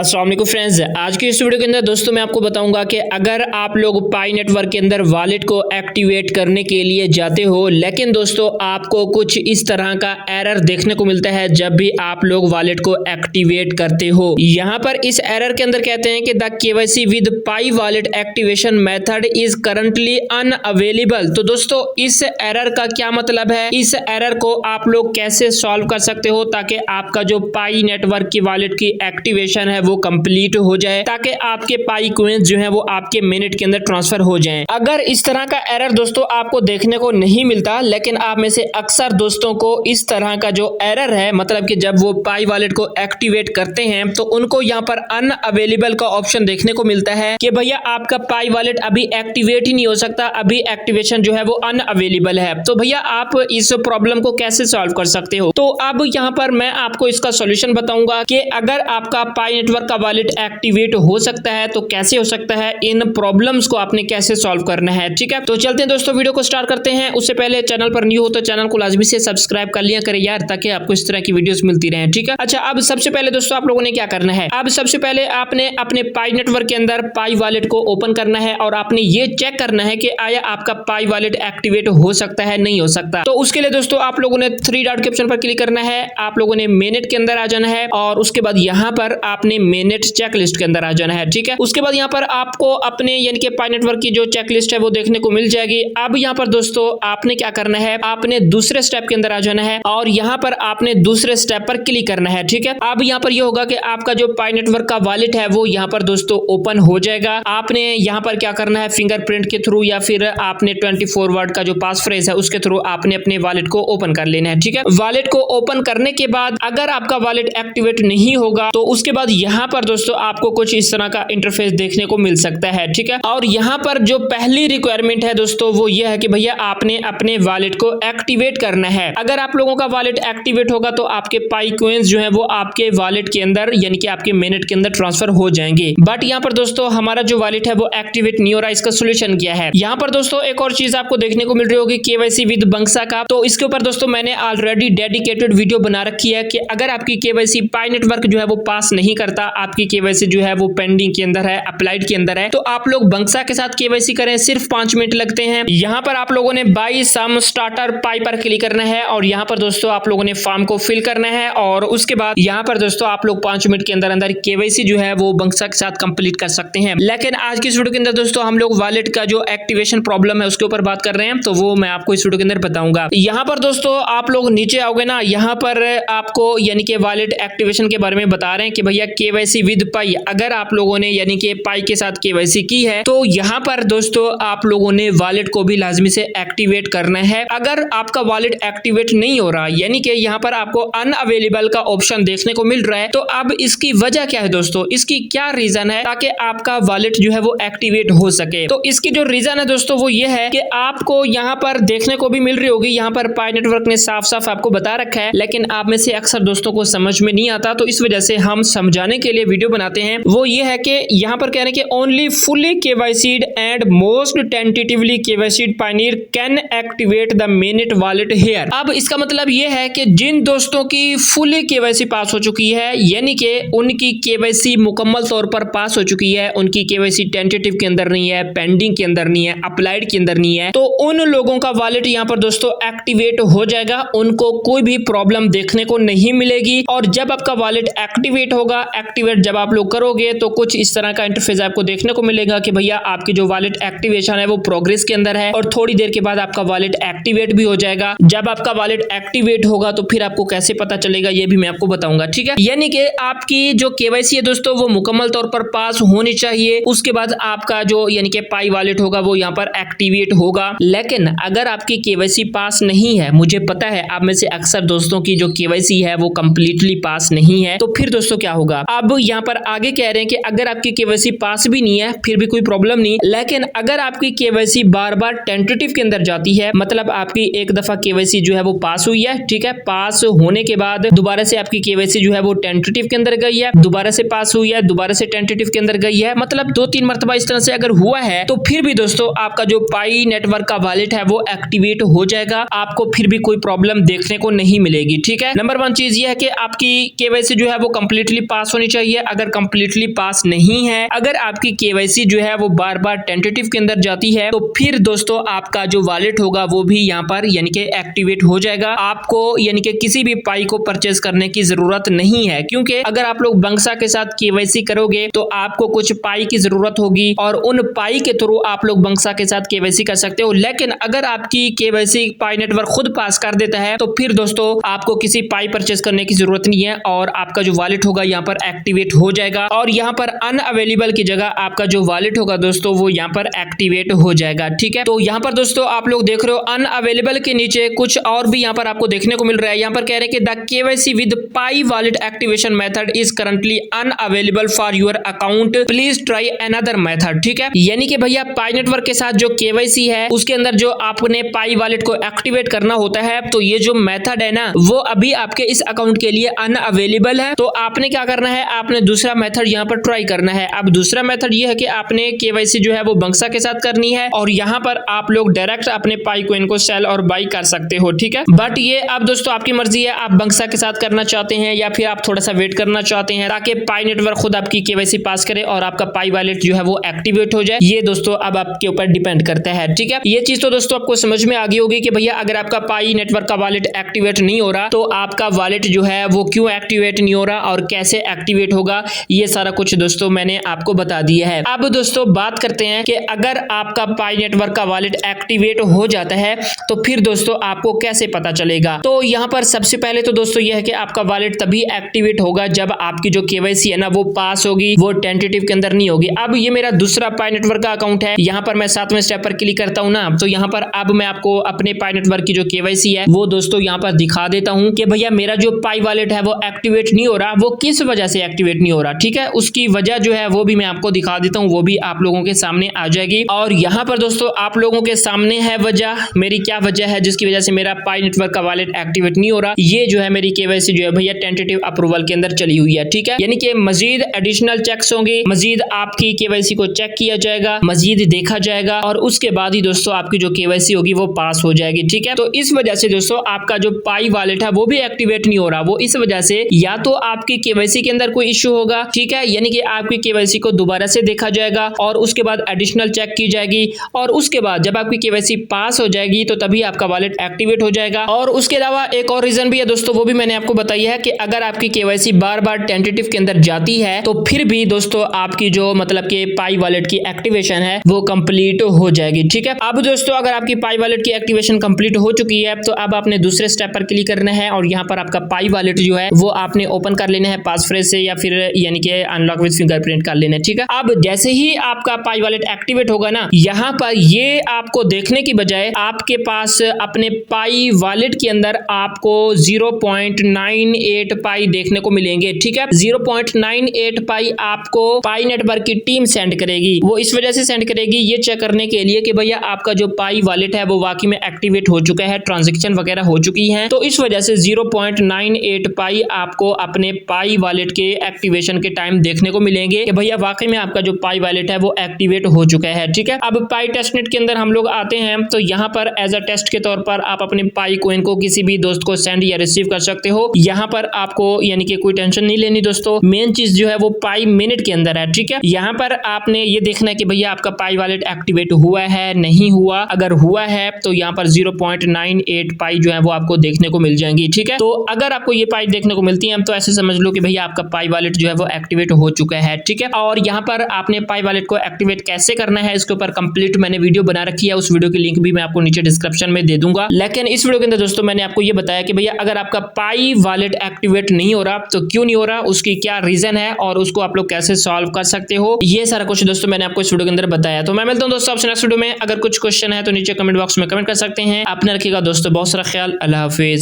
अस्सलाम वालेकुम फ्रेंड्स, आज की इस वीडियो के अंदर दोस्तों मैं आपको बताऊंगा कि अगर आप लोग पाई नेटवर्क के अंदर वॉलेट को एक्टिवेट करने के लिए जाते हो, लेकिन दोस्तों आपको कुछ इस तरह का एरर देखने को मिलता है जब भी आप लोग वॉलेट को एक्टिवेट करते हो। यहाँ पर इस एरर के अंदर कहते हैं कि the KYC with pi wallet activation method is currently unavailable. तो दोस्तों इस एरर का क्या मतलब है, इस एरर को आप लोग कैसे सॉल्व कर सकते हो ताकि आपका जो पाई नेटवर्क की वॉलेट की एक्टिवेशन है वो कंप्लीट हो जाए, ताकि आपके पाई कॉइंस जो है वो आपके मिनट के अंदर ट्रांसफर हो जाएं। अगर इस तरह का एरर दोस्तों आपको देखने को नहीं मिलता, लेकिन आप में से अक्सर दोस्तों को इस तरह का जो एरर है, मतलब कि जब वो पाई वॉलेट को एक्टिवेट करते हैं तो उनको यहाँ पर अनअवेलेबल का ऑप्शन देखने को मिलता है कि भैया आपका पाई वॉलेट अभी एक्टिवेट ही नहीं हो सकता, अभी एक्टिवेशन जो है वो अनअवेलेबल है। तो भैया आप इस प्रॉब्लम को कैसे सॉल्व कर सकते हो? तो अब यहाँ पर मैं आपको इसका सोल्यूशन बताऊंगा कि अगर आपका पाई नेटवर्क का वॉलेट एक्टिवेट हो सकता है तो कैसे हो सकता है, इन प्रॉब्लम्स को आपने कैसे सॉल्व करना है। ठीक है, तो चलते हैं दोस्तों, वीडियो को स्टार्ट करते हैं। उससे पहले चैनल पर न्यू हो तो चैनल को लाजमी से सब्सक्राइब कर लिया करें यार, ताकि आपको इस तरह की वीडियोस मिलती रहे। ठीक है, अच्छा अब सबसे पहले दोस्तों आप लोगों ने क्या करना है, अब सबसे पहले आपने अपने पाई नेटवर्क के अंदर पाई वॉलेट को ओपन करना है और आपने ये चेक करना है कि आया आपका पाई वॉलेट एक्टिवेट हो सकता है, नहीं हो सकता। तो उसके लिए दोस्तों आप लोगों ने थ्री डॉट के ऑप्शन पर क्लिक करना है, आप लोगों ने मेनेट के अंदर आ जाना है और उसके बाद यहाँ पर आपने मेनेट चेक लिस्ट के अंदर आ जाना है। ठीक है, उसके बाद यहाँ पर आपको अपने यानी कि पाई नेटवर्क की जो चेक लिस्ट है वो देखने को मिल जाएगी। अब यहाँ पर दोस्तों आपने क्या करना है, आपने दूसरे स्टेप के अंदर आ जाना है और यहाँ पर आपने दूसरे स्टेप पर क्लिक करना है। ठीक है, अब यहाँ पर ये होगा कि आपका जो पाई नेटवर्क का वॉलेट है वो यहाँ पर दोस्तों ओपन हो जाएगा। आपने यहाँ पर क्या करना है, फिंगरप्रिंट के थ्रू या फिर आपने 24 वर्ड का जो पास फ्रेज है उसके थ्रू आपने अपने वॉलेट को ओपन कर लेना है। ठीक है, वॉलेट को ओपन करने के बाद अगर आपका वॉलेट एक्टिवेट नहीं होगा तो उसके बाद यहाँ पर दोस्तों आपको कुछ इस तरह का इंटरफेस देखने को मिल सकता है। ठीक है, और यहाँ पर जो पहली रिक्वायरमेंट है दोस्तों वो ये है कि भैया आपने अपने वॉलेट को एक्टिवेट करना है। अगर आप लोगों का वॉलेट एक्टिवेट होगा तो आपके पाई कॉइंस जो है वो आपके वॉलेट के अंदर यानी कि आपके मिनट के अंदर ट्रांसफर हो जाएंगे। बट यहाँ पर दोस्तों हमारा जो वॉलेट है वो एक्टिवेट नहीं हो रहा, इसका सोल्यूशन क्या है। यहाँ पर दोस्तों एक और चीज आपको देखने को मिल रही होगी केवाईसी विद बंक्सा का, तो इसके ऊपर दोस्तों मैंने ऑलरेडी डेडिकेटेड वीडियो बना रखी है कि अगर आपकी केवाईसी पाई नेटवर्क जो है वो पास नहीं करता, आपकी केवाईसी जो है वो पेंडिंग के अंदर है, अप्लाइड के अंदर है, तो आप लोग बंक्सा के साथ केवाईसी करें, सिर्फ 5 मिनट लगते हैं। यहाँ पर आप लोगों ने बाई सम स्टार्टर पाई पर क्लिक करना है और यहाँ पर दोस्तों आप लोगों ने फॉर्म को फिल करना है और उसके बाद यहाँ पर दोस्तों आप लोग 5 मिनट के अंदर अंदर केवाईसी जो है वो बंक्सा के साथ कंप्लीट कर सकते हैं। लेकिन आज की इस वीडियो के अंदर दोस्तों हम लोग वॉलेट का जो एक्टिवेशन प्रॉब्लम है उसके ऊपर बात कर रहे हैं, तो वो मैं आपको इस वीडियो के अंदर बताऊंगा। यहाँ पर दोस्तों आप लोग नीचे आओगे ना, यहाँ पर आपको यानी कि वॉलेट एक्टिवेशन के बारे में बता रहे हैं कि भैया केवाईसी विद पाई, अगर आप लोगों ने यानी कि पाई के साथ केवाईसी की है तो यहाँ पर दोस्तों आप लोगों ने वॉलेट को भी लाजमी से एक्टिवेट करना है। अगर आपका वॉलेट एक्टिवेट नहीं हो रहा यानी कि यहाँ पर आपको अनअवेलेबल का ऑप्शन देखने को मिल रहा है, तो अब इसकी वजह क्या है दोस्तों, इसकी क्या रीजन है ताकि आपका वॉलेट जो है वो एक्टिवेट हो सके। तो इसकी जो रीजन है दोस्तों वो ये है कि आपको यहाँ पर देखने को भी मिल रही होगी, यहाँ पर पाई नेटवर्क ने साफ साफ आपको बता रखा है, लेकिन आप में से अक्सर दोस्तों को समझ में नहीं आता, तो इस वजह से हम समझाने के लिए वीडियो बनाते हैं। वो ये है कि यहाँ पर कह रहे हैं कि only fully KYCed and most tentatively KYCed pioneer can activate the minute wallet here. अब इसका मतलब ये है कि जिन दोस्तों की फुली केवाईसी पास हो चुकी है यानी कि उनकी केवाईसी मुकम्मल तौर पर पास हो चुकी है, उनकी केवाईसी टेंटेटिव के अंदर नहीं है, पेंडिंग के अंदर नहीं है, अप्लाइड के अंदर नहीं है, तो उन लोगों का वॉलेट यहाँ पर दोस्तों एक्टिवेट हो जाएगा, उनको कोई भी प्रॉब्लम देखने को नहीं मिलेगी। और जब आपका वॉलेट एक्टिवेट होगा, एक्टिवेट जब आप लोग करोगे तो कुछ इस तरह का इंटरफेस आपको देखने को मिलेगा कि भैया आपकी जो वॉलेट एक्टिवेशन है वो प्रोग्रेस के अंदर है और थोड़ी देर के बाद आपका वॉलेट एक्टिवेट भी हो जाएगा। जब आपका वॉलेट एक्टिवेट होगा तो फिर आपको कैसे पता चलेगा ये भी मैं आपको बताऊंगा। ठीक है, यानी कि आपकी जो केवाईसी है दोस्तों वो मुकम्मल तौर पर पास होनी चाहिए, उसके बाद आपका जो यानी कि पाई वॉलेट होगा वो यहाँ पर एक्टिवेट होगा। लेकिन अगर आपकी केवाईसी पास नहीं है, मुझे पता है आप में से अक्सर दोस्तों की जो केवाईसी है वो कंप्लीटली पास नहीं है, तो फिर दोस्तों क्या होगा। अब यहाँ पर आगे कह रहे हैं कि अगर आपकी केवाईसी पास भी नहीं है फिर भी कोई प्रॉब्लम नहीं, लेकिन अगर आपकी केवाईसी बार बार टेंटेटिव के अंदर जाती है, मतलब आपकी एक दफा केवाईसी जो है वो पास हुई है, ठीक है, पास होने के बाद दोबारा से आपकी केवाईसी जो है वो टेंटेटिव के अंदर गई है, दोबारा से पास हुई है, दोबारा से टेंटेटिव के अंदर गई है, मतलब 2-3 मरतबा इस तरह से अगर हुआ है तो फिर भी दोस्तों आपका जो पाई नेटवर्क का वॉलेट है वो एक्टिवेट हो जाएगा, आपको फिर भी कोई प्रॉब्लम देखने को नहीं मिलेगी। ठीक है, नंबर 1 चीज ये है कि आपकी केवाईसी जो है वो कंप्लीटली पास होनी चाहिए अगर कंप्लीटली पास नहीं है। अगर आपकी केवाईसी जो है वो बार बार टेंटेटिव के अंदर जाती है तो फिर दोस्तों आपका जो वॉलेट होगा वो भी यहाँ पर यानी कि एक्टिवेट हो जाएगा। आपको यानी कि किसी भी पाई को परचेज करने की जरूरत नहीं है, क्योंकि अगर आप लोग बंगसा के साथ केवाईसी करोगे तो आपको कुछ पाई की जरूरत होगी और उन पाई के थ्रू आप लोग बंगसा के साथ केवाईसी कर सकते हो। लेकिन अगर आपकी केवाईसी पाई नेटवर्क खुद पास कर देता है तो फिर दोस्तों आपको किसी पाई परचेज करने की जरूरत नहीं है और आपका जो वॉलेट होगा यहाँ पर एक्टिवेट हो जाएगा और यहाँ पर अनअवेलेबल की जगह आपका जो वॉलेट होगा दोस्तों वो यहाँ पर एक्टिवेट हो जाएगा। ठीक है, तो यहाँ पर दोस्तों आप लोग देख रहे हो अनअवेलेबल के नीचे कुछ और भी यहाँ पर आपको देखने को मिल रहा है। यहाँ पर कह रहे हैं कि the KYC with pi wallet activation method is currently unavailable for your account, please try another method. ठीक है, यानी कि भैया पाई नेटवर्क के साथ जो केवाईसी है उसके अंदर जो आपने पाई वॉलेट को एक्टिवेट करना होता है तो ये जो मेथड है ना वो अभी आपके इस अकाउंट के लिए अनअवेलेबल है। तो आपने क्या करना है, आपने दूसरा मेथड यहाँ पर ट्राई करना है। अब दूसरा मेथड ये है कि आपने केवाईसी जो है वो बंगसा के साथ करनी है और यहाँ पर आप लोग डायरेक्ट अपने पाई कोइन को सेल और बाई कर सकते हो। ठीक है, बट ये अब दोस्तों आपकी मर्जी है, आप बंगसा के साथ करना चाहते हैं या फिर आप थोड़ा सा वेट करना चाहते हैं ताकि पाई नेटवर्क खुद आपकी केवाईसी पास करे और आपका पाई वॉलेट जो है वो एक्टिवेट हो जाए। ये दोस्तों अब आपके ऊपर डिपेंड करता है। ठीक है, ये चीज तो दोस्तों आपको समझ में आ गई होगी कि भैया अगर आपका पाई नेटवर्क का वॉलेट एक्टिवेट नहीं हो रहा तो आपका वॉलेट जो है वो क्यों एक्टिवेट नहीं हो रहा और कैसे एक्टिवेट होगा, ये सारा कुछ दोस्तों मैंने आपको बता दिया है। अब दोस्तों बात करते हैं कि अगर आपका पाई नेटवर्क का वॉलेट एक्टिवेट हो जाता है तो फिर दोस्तों आपको कैसे पता चलेगा। तो यहाँ पर सबसे पहले तो दोस्तों यह है कि आपका वॉलेट तभी एक्टिवेट होगा जब आपकी जो केवाईसी है ना वो पास होगी, वो टेंटेटिव के अंदर नहीं होगी। अब ये मेरा दूसरा पाई नेटवर्क का अकाउंट है, यहाँ पर मैं 7वें स्टेप पर क्लिक करता हूँ ना, तो यहाँ पर अब मैं आपको अपने पाई नेटवर्क की जो केवाईसी है वो दोस्तों यहाँ पर दिखा देता हूँ कि भैया मेरा जो पाई वॉलेट है वो एक्टिवेट नहीं हो रहा, वो किस वजह से एक्टिवेट नहीं हो रहा। ठीक है, उसकी वजह जो है वो भी मैं आपको दिखा देता हूँ, वो भी आप लोगों के सामने आ जाएगी। और यहाँ पर दोस्तों आप लोगों के सामने है वजह, मेरी क्या वजह है जिसकी वजह से मेरा पाई नेटवर्क का वॉलेट एक्टिवेट नहीं हो रहा। ये जो है मेरी केवाईसी जो है भैया टेंटेटिव अप्रूवल के अंदर चली हुई है। ठीक है, यानी कि मजीद एडिशनल चेक्स होंगे, मजीद आपकी केवाईसी को चेक किया जाएगा, मजीद देखा जाएगा और उसके बाद ही दोस्तों आपकी जो केवाईसी होगी वो पास हो जाएगी। ठीक है, तो इस वजह से दोस्तों आपका जो पाई वॉलेट है वो भी एक्टिवेट नहीं हो रहा। वो इस वजह से या तो आपकी केवाईसी के अंदर कोई इश्यू होगा, ठीक है, यानी कि आपकी केवाईसी को दोबारा से देखा जाएगा और उसके बाद एडिशनल चेक की जाएगी और उसके बाद जब आपकी केवाईसी पास हो जाएगी तो तभी आपका वॉलेट एक्टिवेट हो जाएगा। और उसके अलावा एक और रीजन भी है दोस्तों, वो भी मैंने आपको बताई है कि अगर आपकी केवाईसी बार बार टेंटेटिव के अंदर जाती है तो फिर भी दोस्तों आपकी जो मतलब कि पाई वॉलेट की एक्टिवेशन है वो कंप्लीट हो जाएगी। ठीक है, अब दोस्तों अगर आपकी पाई वॉलेट की एक्टिवेशन कंप्लीट हो चुकी है तो अब आपने दूसरे स्टेप पर क्लिक करना है और यहाँ पर आपका पाई वॉलेट जो है वो आपने ओपन कर लेना है पास फ्रेज से या फिर यानी कि अनलॉक विद फिंगरप्रिंट कर लेना है। ठीक है, अब जैसे ही आपका पाई वॉलेट एक्टिवेट होगा ना, यहाँ पर ये आपको देखने की बजाय आपके पास अपने पाई वॉलेट के अंदर आपको 0.98 पाई देखने को मिलेंगे। ठीक है, 0.98 पाई आपको पाई नेटवर्क की टीम सेंड करेगी। वो इस वजह से सेंड करेगी ये चेक करने के लिए कि भैया आपका जो पाई वॉलेट है वो वाकई में एक्टिवेट हो चुका है, ट्रांजैक्शन वगैरह हो चुकी हैं। तो इस वजह से 0.98 पाई आपको अपने पाई वॉलेट के एक्टिवेशन के टाइम देखने को मिलेंगे कि भैया वाकई में आपका जो पाई वॉलेट है वो एक्टिवेट हो चुका है। ठीक है, अब पाई टेस्टनेट के अंदर हम लोग आते हैं तो यहाँ पर एज अ टेस्ट के तौर पर आप अपने पाई कोइन को किसी भी दोस्त को सेंड या रिसीव कर सकते हो। यहाँ पर आपको यानी कि कोई टेंशन नहीं लेनी दोस्तों, मेन चीज जो है वो पाई मिनट के अंदर है। ठीक है, यहाँ पर आपने ये देखना है कि भैया आपका पाई वॉलेट एक्टिवेट हुआ है नहीं हुआ। अगर हुआ है तो यहाँ पर 0.98 पाई जो है वो आपको देखने को मिल जाएंगी। ठीक है, तो अगर आपको ये पाई देखने को मिलती है तो ऐसे समझ लो कि भैया आपका पाई वॉलेट जो है वो एक्टिवेट हो चुका है। ठीक है, और यहाँ पर आपने पाई वॉलेट को एक्टिवेट कैसे करना है इसके ऊपर कंप्लीट मैंने वीडियो बना रखी है, उस वीडियो की लिंक भी मैं आपको नीचे डिस्क्रिप्शन में दे दूंगा। लेकिन इस वीडियो के अंदर दोस्तों मैंने आपको ये बताया कि भैया अगर आपका पाई वॉलेट एक्टिवेट नहीं हो रहा तो क्यों नहीं हो रहा, उसकी क्या रीजन है और उसको आप लोग कैसे सॉल्व कर सकते हो, ये सारा कुछ दोस्तों मैंने आपको इस वीडियो के अंदर बताया। तो मैं मिलता हूँ दोस्तों आपसे नेक्स्ट वीडियो में। अगर कुछ क्वेश्चन है तो नीचे कमेंट बॉक्स में कमेंट कर सकते हैं। अपना रखिएगा दोस्तों बहुत सारा ख्याल। अल्लाह हाफिज।